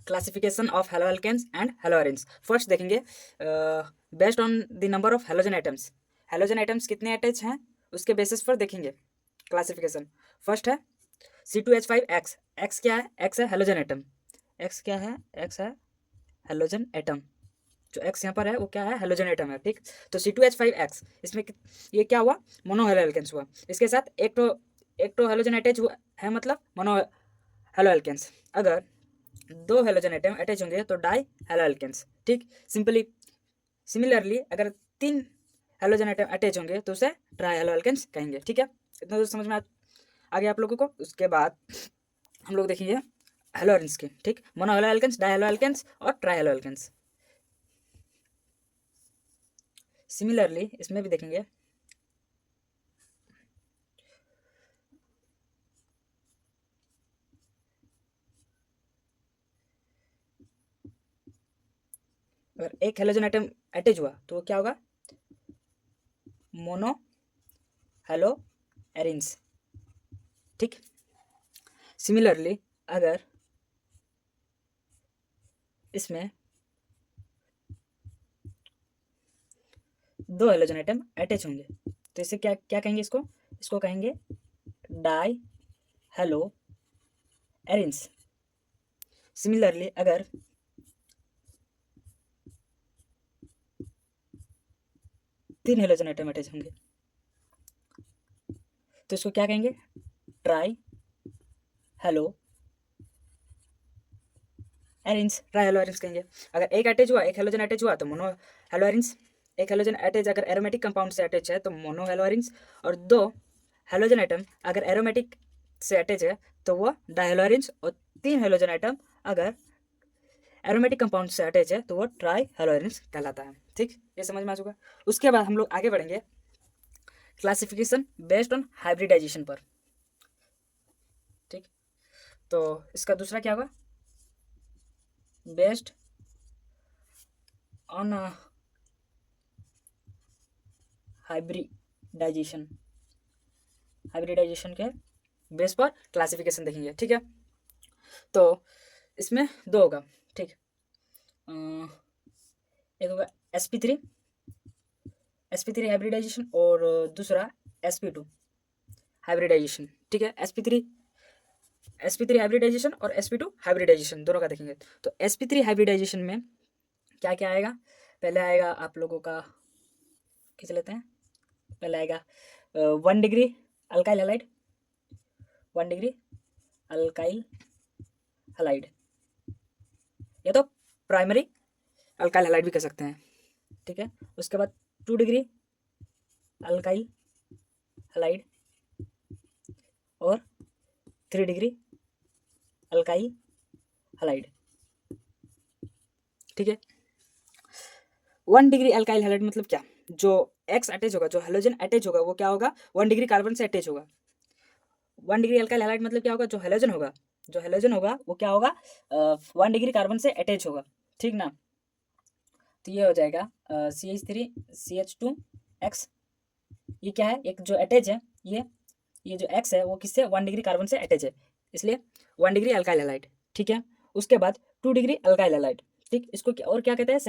Classification of halo alkanes and halo arenes. First देखेंगे based on the number of halogen items. Halogen items कितने attach हैं उसके basis पर देखेंगे classification. First है C2H5X। एक्स क्या है? एक्स है हेलोजन एटम। एक्स क्या है? एक्स है हेलोजन एटम। जो एक्स यहाँ पर है वो क्या है? हेलोजन एटम है। ठीक, तो C2H5X इसमें ये क्या हुआ? मोनो हेलो एल्केन्स हुआ। इसके साथ एक तो हेलोजन अटैच हुआ है, मतलब मोनो हेलो एल्केन्स। अगर दो हेलोजन एटम अटैच होंगे तो डाई हेलो एल्केन्स। ठीक, सिमिलरली अगर तीन हेलोजन एटम अटैच होंगे तो उसे ट्राई हेलो एल्केन्स कहेंगे। ठीक है, इतना तो समझ में आ गया आप लोगों को। उसके बाद हम लोग देखेंगे हेलो एरेन्स के। ठीक, mono halo alkanes, di halo alkanes और ट्राई हेलो एल्केन्स। सिमिलरली इसमें भी देखेंगे अगर एक हेलोजन एटम अटैच हुआ तो क्या होगा? Mono hello arenes. ठीक, सिमिलरली अगर इसमें दो हेलोजन एटम अटैच होंगे तो इसे क्या क्या कहेंगे? इसको कहेंगे डाई हेलो एरेन्स। सिमिलरली अगर तीन हेलोजन एटम अटैच होंगे तो इसको क्या कहेंगे? Try hello arenes, try hello arenes कहेंगे। अगर एक अटैच हुआ, एक हेलोजन अटैच हुआ तो मोनो हेलो एरेन्स। एक हेलोजन अटैच अगर एरोमेटिक कंपाउंड से अटैच है तो मोनो हेलो एरेन्स। और दो हेलोजन एटम अगर एरोमेटिक से अटैच है तो वो डाई हेलो एरेन्स। और तीन हेलोजन एटम अगर एरोमेटिक कंपाउंड से अटैच है तो वो ट्राई हेलो एरेन्स कहलाता है। ठीक, ये समझ में आ चुका। उसके बाद हम लोग आगे बढ़ेंगे क्लासिफिकेशन बेस्ड ऑन हाइब्रिडाइजेशन पर। ठीक, तो इसका दूसरा क्या होगा? Based on hybridisation. हाइब्रिडाइजेशन के बेस पर क्लासिफिकेशन देखेंगे। ठीक है, तो इसमें दो होगा। ठीक, एक होगा sp3 हाइब्रिडाइजेशन और दूसरा sp2 हाइब्रिडाइजेशन। ठीक है, sp3 हाइब्रिडाइजेशन और sp2 हाइब्रिडाइजेशन दोनों का देखेंगे। तो sp3 हाइब्रिडाइजेशन में क्या क्या आएगा? पहले आएगा आप लोगों का, खींच लेते हैं। पहले आएगा 1 degree alkyl halide, 1 degree alkyl halide, या तो प्राइमरी अल्काइल हैलाइड भी कह सकते हैं। ठीक है, उसके बाद 2 डिग्री अल्काइल हैलाइड और 3 डिग्री अल्काइल हैलाइड। ठीक है, 1 डिग्री अल्काइल हैलाइड मतलब क्या? जो एक्स अटैच होगा, जो हेलोजन अटैच होगा वो क्या होगा? 1 डिग्री कार्बन से अटैच होगा। 1 डिग्री अल्काइल हैलाइड मतलब क्या होगा? जो हेलोजन होगा वो क्या होगा? 1 डिग्री कार्बन से अटैच होगा। ठीक ना, तो ये हो जाएगा CH3CH2X। ये क्या है? एक जो अटैच है, ये जो एक्स है वो किससे? 1 डिग्री कार्बन से अटैच है, इसलिए 1 डिग्री अल्काइल हैलाइड। ठीक है, उसके बाद 2 डिग्री अल्काइल हैलाइड। ठीक, इसको और क्या कहते हैं?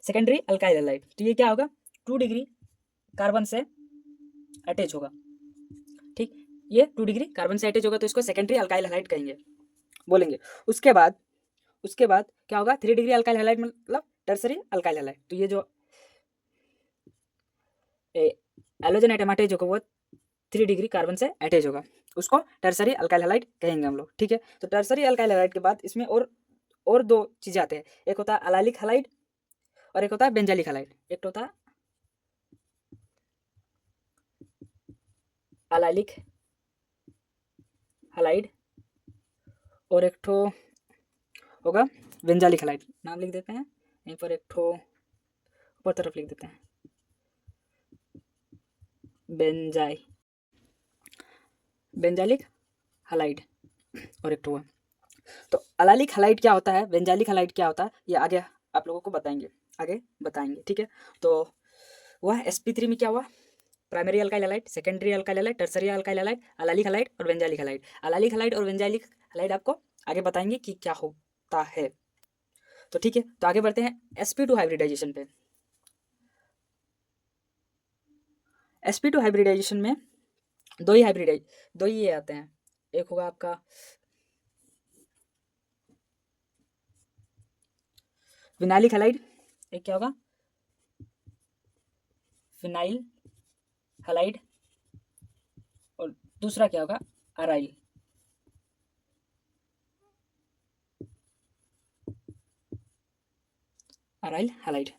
Secondary alkyl halide. तो ये क्या होगा? 2 डिग्री कार्बन से अटैच होगा। ठीक, ये 2 डिग्री कार्बन से अटैच होगा तो इसको सेकेंडरी अल्काइल हैलाइड कहेंगे, बोलेंगे। उसके बाद क्या होगा? 3 डिग्री अल्काइल हैलाइड मतलब टर्सरी अल्काइल हैलाइड। तो ये जो एलोजन एटम अटैच होगा वो 3 डिग्री कार्बन से अटैच होगा, उसको टर्सरी अल्काइल हैलाइड कहेंगे हम लोग। ठीक है, तो टर्सरी अल्काइल हैलाइड के बाद इसमें और दो चीज़ें आते हैं। एक होता है अलाइलिक हैलाइड और एक होता है बेंजालिक हैलाइड। एक होता है अलाइलिक हैलाइड और एक ठो होगा बेंजालिक हैलाइड। नाम लिख देते हैं यहीं पर, एक ठो ऊपर तरफ लिख देते हैं, बेंजालिक हैलाइड और एक ठो। तो अलाइलिक हैलाइड क्या होता है, बेंजालिक हैलाइड क्या होता है, ये आगे आप लोगों को आगे बताएंगे। ठीक है, तो वह sp3 में क्या हुआ? Primary alkyl halide, secondary alkyl halide, tertiary alkyl halide, allylic halide और बेंजालिक हैलाइड। अलाइलिक हैलाइड और बेंजालिक हैलाइड आपको आगे बताएंगे कि क्या होता होता है। तो ठीक है, तो आगे बढ़ते हैं sp2 हाइब्रिडाइजेशन पे। sp2 हाइब्रिडाइजेशन में दो ही ये आते हैं। एक होगा आपका विनाइलिक हैलाइड, एक क्या होगा फिनाइल हैलाइड, और दूसरा क्या होगा अराइल। अराइल हैलाइड,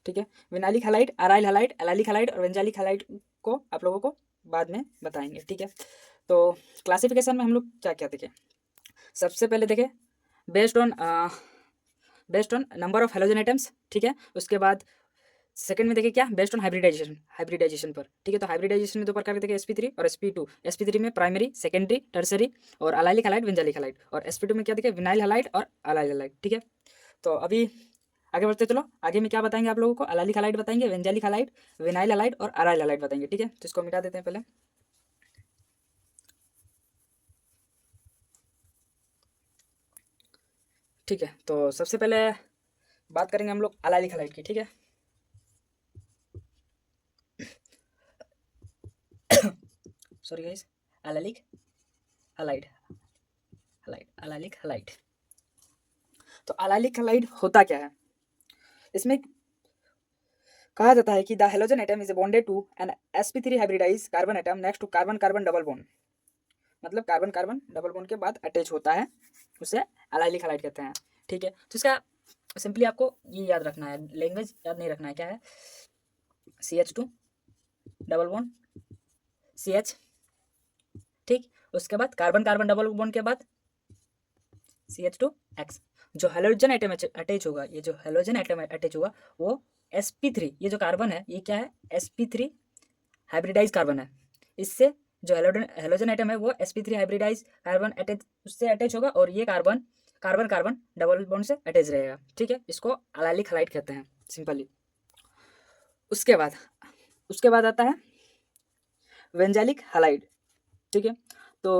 ठीक है। Vinylic halide, aryl halide, allylic halide और वेंजालिक हैलाइड को आप लोगों को बाद में बताएंगे, ठीक है। तो क्लासिफिकेशन में हम लोग क्या क्या देखें, सबसे पहले देखें based on number of halogen items, ठीक है। उसके बाद सेकंड में देखें क्या बेस्ड ऑन हाइब्रिडाइजेशन पर, ठीक है। तो हाइब्रिडाइजेशन में दो प्रकार के देखें sp3 और sp2। sp3 में प्राइमरी, सेकेंडरी, टर्सरी और अलाइलिक हैलाइड, वेंजालिक हैलाइड, और sp2 में क्या देखें विनाइल हैलाइड और अलाइल हैलाइड, ठीक है। तो अभी आगे बढ़ते चलो, आगे में क्या बताएंगे आप लोगों को, अलाइलिक हैलाइड बताएंगे, वेंजालिक हैलाइड, विनाइल हैलाइड और अराइल हैलाइड बताएंगे, ठीक है। तो इसको मिटा देते हैं पहले। ठीक है, तो सबसे पहले बात करेंगे हम लोग अलाइलिक हैलाइड की, ठीक है। Sorry guys, allylic halide, allylic halide. तो अलाइलिक हैलाइड होता क्या है, इसमें कहा जाता है कि the halogen atom is bonded to an sp3 hybridise carbon atom next to carbon carbon double bond, मतलब कार्बन कार्बन डबल बॉन्ड के बाद अटैच होता है, उसे अलाइलिक हैलाइड कहते हैं, ठीक है। तो इसका सिंपली आपको ये याद रखना है, लैंग्वेज याद नहीं रखना है, क्या है CH2 डबल बॉन्ड CH, ठीक। उसके बाद कार्बन कार्बन डबल बॉन्ड के बाद CH2X। जो हेलोजन एटम अटैच होगा, ये जो हेलोजन एटम अटैच होगा वो sp3, ये जो कार्बन है ये क्या है sp3 हाइब्रिडाइज कार्बन है। इससे जो हेलोजन एटम है वो sp3 हाइब्रिडाइज कार्बन अटैच, उससे अटैच होगा, और ये carbon carbon carbon double bond से अटैच रहेगा, ठीक है। इसको अलाइलिक हैलाइड कहते हैं सिंपली। उसके बाद आता है वेंजालिक हैलाइड, ठीक है। तो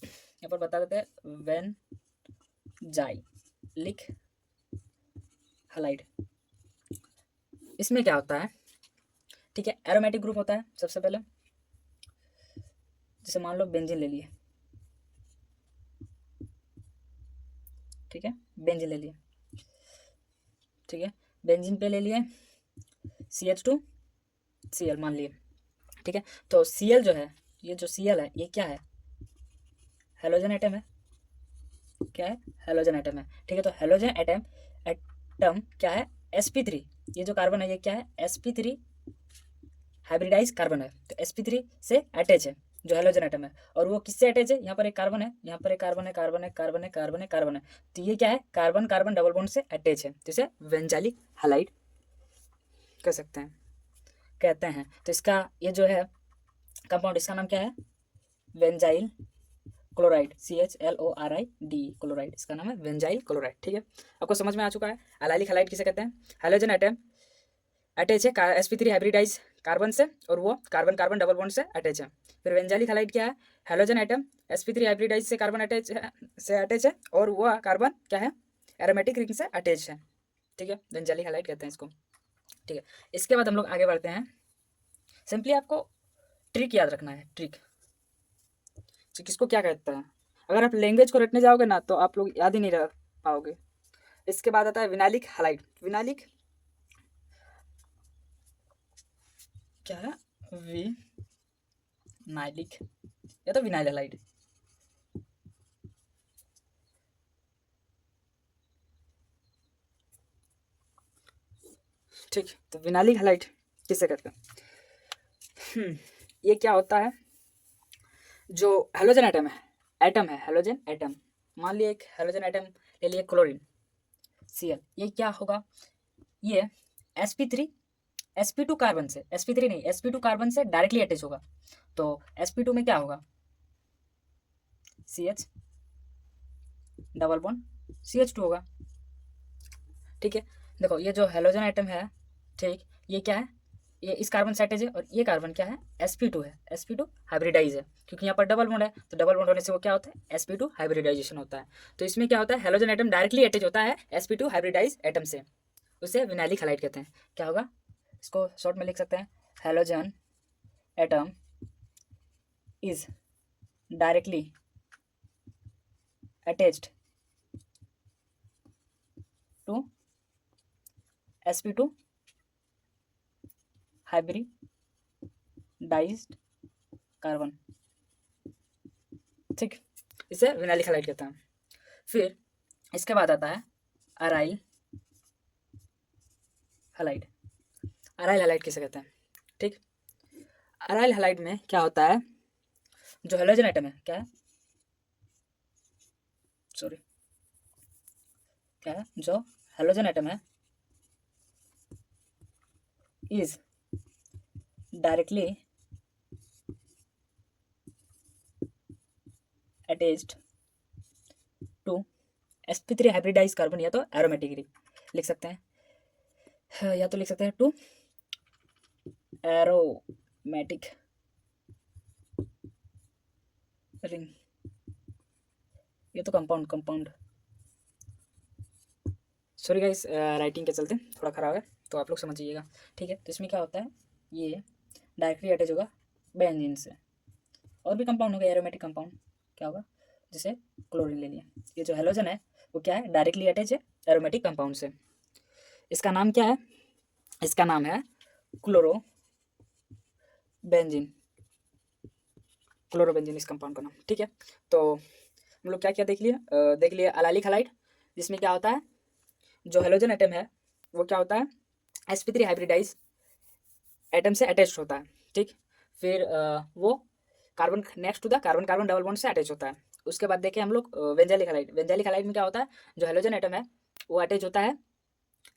यहाँ पर बता देते हैं वेंजाइलिक हैलाइड, इसमें क्या होता है, ठीक है। एरोमेटिक ग्रुप होता है सबसे पहले, जैसे मान लो बेंजीन ले लिए, ठीक है, बेंजीन ले लिए, ठीक है। बेंजीन पे ले लिए CH2Cl मान लिए, ठीक है। तो Cl जो है, ये जो Cl है ये क्या है, हेलोजन एटम है, क्या है हेलोजन एटम है, ठीक है। तो हेलोजन एटम क्या है sp3, ये जो कार्बन है ये क्या है sp3 हाइब्रिडाइज कार्बन है, तो sp3 से अटैच है जो हेलोजन एटम है, और वो किससे अटैच है, यहाँ पर एक कार्बन है, यहाँ पर एक कार्बन है, कार्बन है, कार्बन है, कार्बन है, कार्बन है, तो ये क्या है कार्बन कार्बन डबल बॉन्ड से अटैच है, तो इसे वेंजालिक हैलाइड कह सकते हैं, कहते हैं। तो इसका ये जो है कंपाउंड, इसका नाम क्या है वेंजाइल क्लोराइड, CHLORID क्लोराइड, इसका नाम है वेंजाइल क्लोराइड, ठीक है। आपको समझ में आ चुका है अलाइलिक हैलाइड किसे कहते हैं, हेलोजन एटम अटैच है sp3 हाइब्रिडाइज कार्बन से, और वो कार्बन कार्बन डबल बॉन्ड से अटैच है। फिर वेंजालिक हैलाइड क्या है, हेलोजन एटम sp3 हाइब्रिडाइज से कार्बन अटैच है, और वो कार्बन क्या है एरोमेटिक रिंग से अटैच है, ठीक है। वेंजालिक हैलाइड कहते हैं इसको, ठीक है। इसके बाद हम लोग आगे बढ़ते हैं, सिंपली आपको ट्रिक याद रखना है, ट्रिक किसको क्या कहता है, अगर आप लैंग्वेज को रटने जाओगे ना तो आप लोग याद ही नहीं रख पाओगे। इसके बाद आता है विनाइलिक हैलाइड, विनाइलिक क्या है विनाइलिक या तो विनाइल हैलाइड, ठीक। तो विनाइलिक हैलाइड किसे कहते हैं, ये क्या होता है, जो हेलोजन एटम है हेलोजन एटम, मान लिया एक हेलोजन एटम ले लिए क्लोरीन Cl, ये क्या होगा, ये sp3 sp2 कार्बन से, sp3 नहीं sp2 कार्बन से डायरेक्टली अटैच होगा, तो sp2 में क्या होगा CH डबल बॉन्ड CH2 होगा, ठीक है। देखो ये जो हेलोजन एटम है, ठीक, ये क्या है ये इस कार्बन से अटैच है और ये कार्बन क्या है, sp2 है, sp2 हाइब्रिडाइज है, क्योंकि यहाँ पर डबल बॉन्ड है, तो डबल बॉन्ड होने से वो क्या होता है, sp2 हाइब्रिडाइजेशन होता है। तो इसमें क्या होता है, हेलोजन एटम डायरेक्टली अटैच होता है sp2 हाइब्रिडाइज एटम से, उसे विनाइलिक हैलाइड कहते हैं। क्या होगा, इसको शॉर्ट में लिख सकते हैं, halogen atom is directly attached to sp2 hybridised carbon, ठीक, इसे विनाइलिक हैलाइड कहते हैं। फिर इसके बाद आता है अराइल हैलाइड। अराइल हैलाइड किसे कहते हैं, ठीक। अराइल हैलाइड में क्या होता है, जो हेलोजन एटम है, क्या है, सॉरी, क्या है, जो हेलोजन एटम है is directly attached to sp3 hybridise carbon, या तो एरोमेटिक लिख सकते हैं, या तो लिख सकते हैं टू एरोमेटिक रिंग, ये तो कंपाउंड सॉरी गाइस, राइटिंग के चलते थोड़ा ख़राब है, तो आप लोग समझिएगा, ठीक है। तो इसमें क्या होता है, ये डायरेक्टली अटैच होगा बेंजीन से, और भी कंपाउंड होगा एरोमेटिक कंपाउंड, क्या होगा, जैसे क्लोरीन ले लिया, ये जो हेलोजन है वो क्या है, डायरेक्टली अटैच है एरोमेटिक कंपाउंड से। इसका नाम क्या है, इसका नाम है क्लोरोबेंजीन, क्लोरोबेंजीन इस कंपाउंड का नाम, ठीक है। तो हम लोग क्या क्या देख लिया, देख लिया अलाइलिक हैलाइड, जिसमें क्या होता है, जो हेलोजन एटम है वो क्या होता है, sp3 हाइब्रिडाइज एटम से अटैच होता है, ठीक। फिर वो carbon next to the carbon carbon double bond से अटैच होता है। उसके बाद देखें हम लोग वेंजालिक हैलाइड। वेंजालिक हैलाइड में क्या होता है, जो हेलोजन एटम है वो अटैच होता है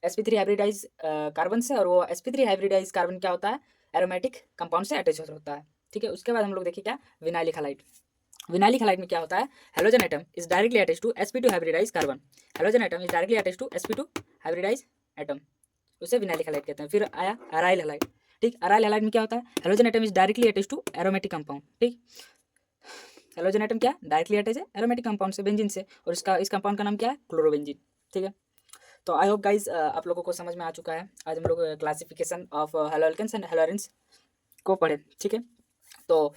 sp3 हाइब्रिडाइज कार्बन से, और वो sp3 हाइब्रिडाइज कार्बन क्या होता है, एरोमेटिक कंपाउंड से अटैच होता है, ठीक है। उसके बाद हम लोग देखिए क्या, विनाइलिक हैलाइड। विनाइलिक हैलाइड में क्या होता है, halogen atom is directly attach to sp2 hybridise carbon, halogen atom is directly attach to sp2 hybridise atom, उसे विनाइलिक हैलाइड कहते हैं। फिर आया अराइल हैलाइड, ठीक। अराइल हैलाइड में क्या होता है, halogen atom is directly attach to aromatic compound, ठीक। हेलोजन एटम क्या डायरेक्टली अटैच है एरोमेटिक कंपाउंड से, बेंजीन से, और इसका इस कंपाउंड का नाम क्या है, क्लोरोबेंजीन, ठीक है। तो आई होप गाइज आप लोगों को समझ में आ चुका है। आज हम लोग classification of halo alkanes and halo arenes को पढ़े, ठीक है। तो